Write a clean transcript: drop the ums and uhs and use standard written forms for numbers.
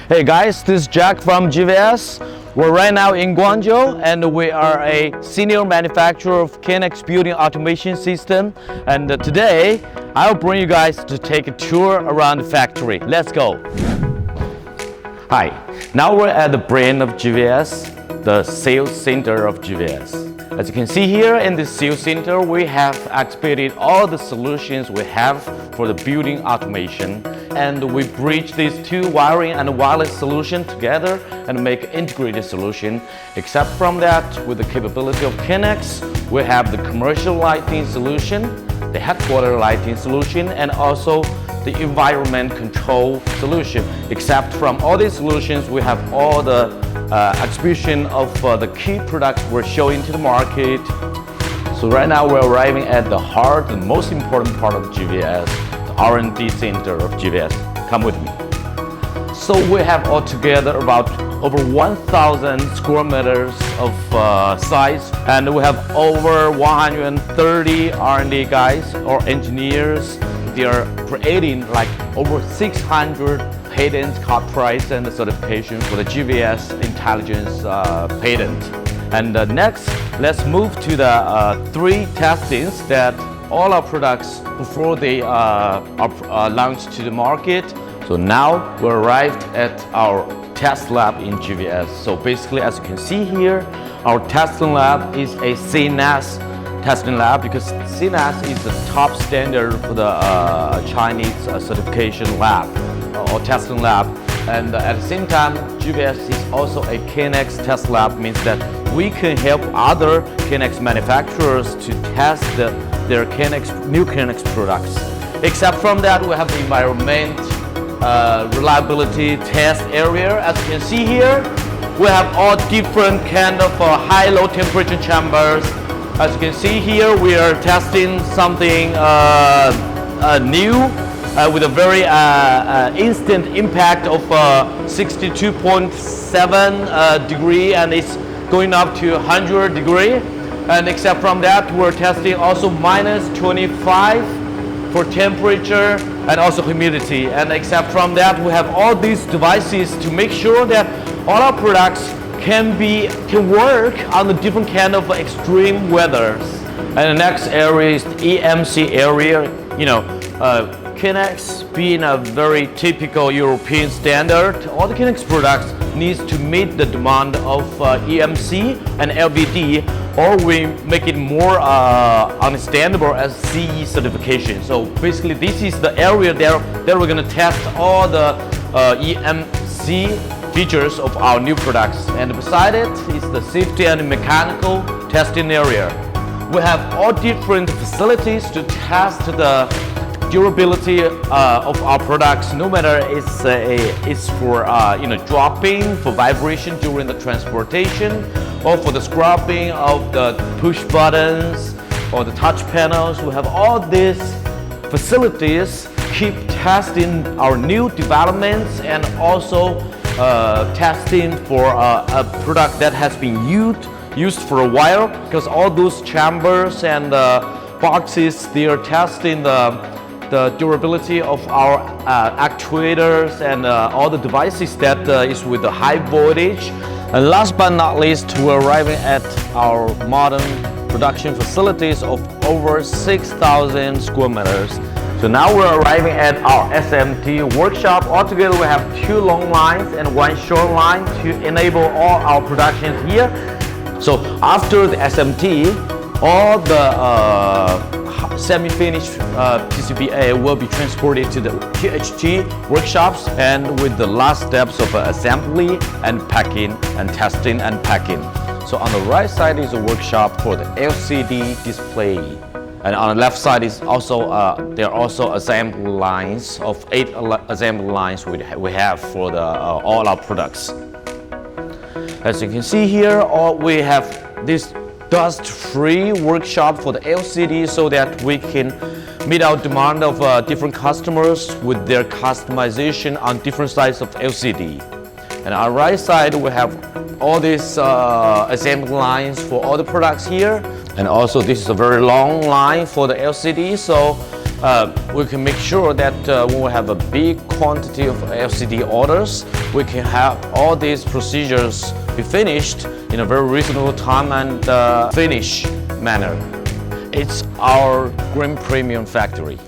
Hey guys, this is Jack from GVS. We're right now in Guangzhou and we are a senior manufacturer of KNX building automation system. And today, I'll bring you guys to take a tour around the factory. Let's go. Hi, now we're at the brain of GVS, the sales center of GVS. As you can see here in the sales center, we have activated all the solutions we have for the building automation. And we bridge these two wiring and wireless solutions together and make an integrated solution. Except from that, with the capability of KNX, we have the commercial lighting solution, the headquarter lighting solution, and also the environment control solution. Except from all these solutions, we have all the exhibition of the key products we're showing to the market. So right now we're arriving at the heart, the most important part of GVS, the R&D center of GVS. Come with me. So we have altogether about over 1,000 square meters of size, and we have over 130 R&D guys or engineers. They are creating like over 600 patents, copyrights, and certification for the GVS intelligence patent. And next, let's move to the three testings that all our products before they are launched to the market. So now we arrived at our test lab in GVS. So basically, as you can see here, our testing lab is a KNX testing lab because KNX is the top standard for the Chinese certification lab or testing lab. And at the same time, GVS is also a KNX test lab, means that we can help other KNX manufacturers to test their new KNX products. Except from that, we have the environment reliability test area. As you can see here, we have all different kind of high-low temperature chambers. As you can see here, we are testing something new with a very instant impact of 62.7 degree, and it's going up to 100 degree. And except from that, we're testing also minus 25 for temperature and also humidity. And except from that, we have all these devices to make sure that all our products can work on the different kind of extreme weathers. And the next area is the EMC area. You know, KNX being a very typical European standard, all the KNX products needs to meet the demand of EMC and LVD, or we make it more understandable as CE certification. So basically, this is the area that we're going to test all the EMC features of our new products. And beside it is the safety and mechanical testing area. We have all different facilities to test the durability of our products, no matter it's for dropping, for vibration during the transportation, or for the scrubbing of the push buttons or the touch panels. We have all these facilities keep testing our new developments and also testing for a product that has been used for a while, because all those chambers and boxes, they are testing the durability of our actuators and all the devices that is with the high voltage. And last but not least, we're arriving at our modern production facilities of over 6,000 square meters. So now we're arriving at our SMT workshop. Altogether, we have 2 long lines and 1 short line to enable all our productions here. So after the SMT, all the semi-finished PCBA will be transported to the THT workshops, and with the last steps of assembly and packing and testing and packing. So on the right side is a workshop for the LCD display, and on the left side is also there are also assembly lines of 8 assembly lines we have for all our products. As you can see here, we have this dust-free workshop for the LCD, so that we can meet our demand of different customers with their customization on different sizes of LCD. And on our right side, we have all these assembly lines for all the products here. And also, this is a very long line for the LCD, so we can make sure that when we have a big quantity of LCD orders, we can have all these procedures be finished in a very reasonable time and finish manner. It's our green premium factory.